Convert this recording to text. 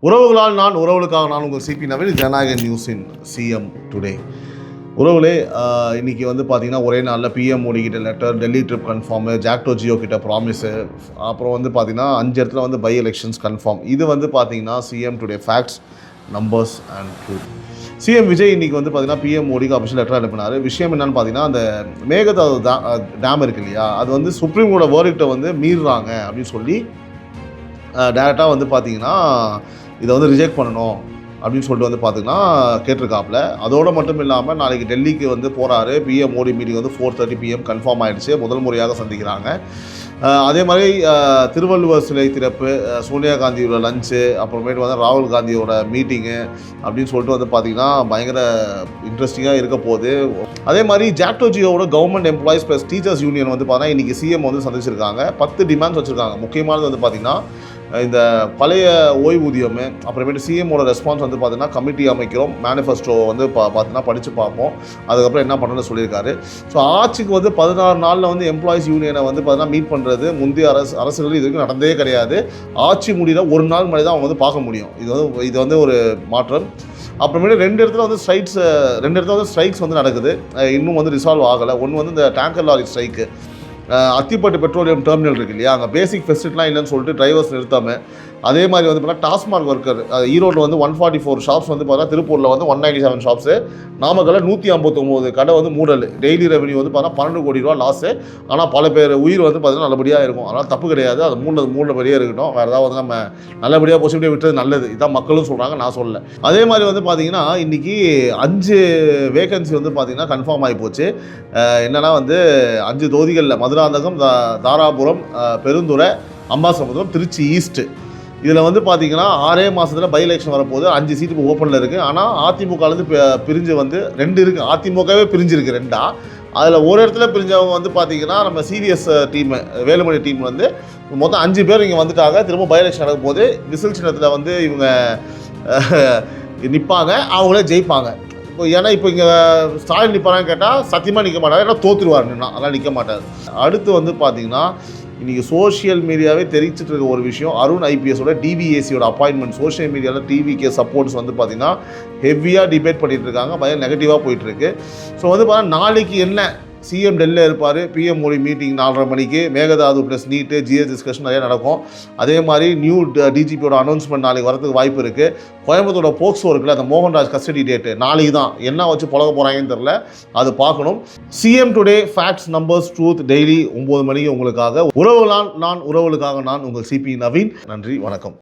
உறவுகளால் நான் உறவுகளுக்காக நான் உங்கள் சிபி நவீன் ஜனநாயக நியூஸின் சிஎம் டுடே. உறவுகளே, இன்றைக்கி வந்து பார்த்திங்கன்னா ஒரே நாளில் பிஎம் மோடி கிட்ட letter, Delhi trip confirm, JACTO Jio கிட்ட ப்ராமிஸு, அப்புறம் வந்து பார்த்திங்கன்னா 5 இடத்துல வந்து பை எலெக்ஷன்ஸ் கன்ஃபார்ம். இது வந்து பார்த்திங்கன்னா CM today facts, numbers and truth. CM Vijay இன்றைக்கி வந்து பார்த்திங்கன்னா பிஎம் மோடிக்கு அஃபிஷியல் லெட்டர் அனுப்பினார். விஷயம் என்னென்னு பார்த்தீங்கன்னா, அந்த மேகதாது டேம் இருக்கு இல்லையா, அது வந்து சுப்ரீம் கோர்ட்டோட வேர்டிக்ட்டை வந்து மீறுறாங்க அப்படின்னு சொல்லி டேரெக்டாக வந்து பார்த்திங்கன்னா இதை வந்து ரிஜெக்ட் பண்ணணும் அப்படின்னு சொல்லிட்டு வந்து பார்த்திங்கன்னா கேட்டிருக்காப்புல. அதோடு மட்டும் இல்லாமல் நாளைக்கு டெல்லிக்கு வந்து போகிறாரு. பிஎம் மோடி மீட்டிங் வந்து 4:30 PM கன்ஃபார்ம் ஆகிடுச்சு. முதல் முறையாக சந்திக்கிறாங்க. அதே மாதிரி திருவள்ளுவர் சிலை திறப்பு, சோனியா காந்தியோட லஞ்சு, அப்புறமேட்டு வந்து ராகுல் காந்தியோட மீட்டிங்கு அப்படின்னு சொல்லிட்டு வந்து பார்த்திங்கன்னா பயங்கர இன்ட்ரெஸ்டிங்காக இருக்க போகுது. அதே மாதிரி JACTO ஜியோவோட government employees plus teachers union வந்து பார்த்தீங்கன்னா இன்றைக்கி சிஎம் வந்து சந்திச்சிருக்காங்க. 10 டிமாண்ட்ஸ் வச்சுருக்காங்க. முக்கியமானது வந்து பார்த்திங்கன்னா இந்த பழைய ஓய்வூதியம், அப்புறமேட்டு சிஎம்மோட ரெஸ்பான்ஸ் வந்து பார்த்தீங்கன்னா கமிட்டி அமைக்கிறோம், மேனிஃபெஸ்டோ வந்து பார்த்தீங்கன்னா படித்து பார்ப்போம், அதுக்கப்புறம் என்ன பண்ணுறதுன்னு சொல்லியிருக்காரு. ஸோ ஆட்சிக்கு வந்து 16 நாளில் வந்து எம்ப்ளாயிஸ் யூனியனை வந்து பார்த்தீங்கன்னா மீட் பண்ணுறது முந்தைய அரசுகள் இது வரைக்கும் நடந்தே கிடையாது. ஆட்சி முடியல ஒரு நாள் முன்னாடி தான் அவங்க வந்து பார்க்க முடியும். இது வந்து ஒரு மாற்றம். அப்புறமேட்டு 2 இடத்துல வந்து ஸ்ட்ரைக்ஸ் வந்து நடக்குது. இன்னும் வந்து ரிசால்வ் ஆகலை. ஒன்று வந்து இந்த tanker lorry strike, Athipattu petroleum terminal இருக்குது இல்லையா, அங்கே பேசிக் ஃபெசிலிட்டிலாம் இல்லைன்னு சொல்லிட்டு டிரைவர்ஸ் நிறுத்தாமல், அதே மாதிரி வந்து பார்த்தீங்கன்னா டாஸ்மாக் ஒர்க்கர் ஈரோட்டில் வந்து 144 ஷாப்ஸ் வந்து பார்த்தீங்கன்னா, திருப்பூரில் வந்து 197 ஷாப்ஸு, நாமக்கல்லில் 159 கடை வந்து மூடல். டெய்லி ரெவன்யூ வந்து பார்த்தீங்கன்னா 12 கோடி ரூபா லாஸு. ஆனால் பல பேர் உயிர் வந்து பார்த்தீங்கன்னா நல்லபடியாக இருக்கும். அதனால் தப்பு கிடையாது. அது மூணு இருக்கட்டும். வேறு ஏதாவது வந்து நம்ம நல்லபடியாக பாசிட்டிவாக விட்டுறது நல்லது. இதான் மக்களும் சொல்கிறாங்க, நான் சொல்லலை. அதே மாதிரி வந்து பார்த்தீங்கன்னா இன்றைக்கி 5 வேகன்சி வந்து பார்த்தீங்கன்னா கன்ஃபார்ம் ஆகி போச்சு. என்னென்னா வந்து 5 தொகுதிகளில் மதுராந்தகம், தாராபுரம், பெருந்துறை, அம்பாசமுத்திரம், திருச்சி ஈஸ்ட்டு. இதில் வந்து பார்த்திங்கன்னா 6 மாதத்தில் பை எலெக்ஷன் வரப்போது. 5 சீட்டு இப்போ ஓப்பனில் இருக்குது. ஆனால் அதிமுகலேருந்து பிரிஞ்சு வந்து 2 இருக்குது. அதிமுகவே பிரிஞ்சிருக்கு 2. அதில் ஒரு இடத்துல பிரிஞ்சவங்க வந்து பார்த்திங்கன்னா நம்ம சீரியஸ் டீமு, வேலுமணி டீம் வந்து மொத்தம் 5 பேர் இங்கே வந்துட்டாங்க. திரும்ப பை எலெக்ஷன் நடக்கும் போது விசில் சின்னத்தில் வந்து இவங்க நிற்பாங்க, அவங்களே ஜெயிப்பாங்க. ஏன்னா இப்போ இங்கே ஸ்டாலின் நிற்பாரான்னு கேட்டால் சத்தியமாக நிற்க மாட்டார். ஏன்னா தோற்றுருவார், அதெல்லாம் நிற்க மாட்டார். அடுத்து வந்து பார்த்திங்கன்னா இன்றைக்கி சோஷியல் மீடியாவே தெரிவிச்சிட்டு இருக்க ஒரு விஷயம், அருண் ஐபிஎஸோட டிவிஏசியோட அப்பாயின்மெண்ட். சோஷியல் மீடியாவில் டிவிகே சப்போர்ட்ஸ் வந்து பார்த்திங்கன்னா ஹெவியாக டிபேட் பண்ணிகிட்டு இருக்காங்க. பயங்கர நெகட்டிவாக போயிட்டுருக்கு. ஸோ வந்து பார்த்தீங்கன்னா நாளைக்கு என்ன, சிஎம் டெல்லியில் இருப்பார். பிஎம் மோடி மீட்டிங் 4:30 மணிக்கு, மேகதாது ப்ளஸ் நீட்டு, ஜிஎஸ் டிஸ்கஷன் நிறைய நடக்கும். அதே மாதிரி நியூ டிஜிபியோட அனௌன்ஸ்மெண்ட் நாளைக்கு வரதுக்கு வாய்ப்பு இருக்குது. கோயம்புத்தூரோட போக்சோ இருக்குல்ல, அந்த மோகன்ராஜ் கஸ்டடி டேட்டு நாளைக்கு தான். என்ன வச்சு பழக போகிறாங்கன்னு தெரில, அது பார்க்கணும். CM today facts, numbers, truth daily 9 மணிக்கு உங்களுக்காக. உறவுகளால் நான் உறவுகளுக்காக நான் உங்கள் சிபி நவீன். நன்றி, வணக்கம்.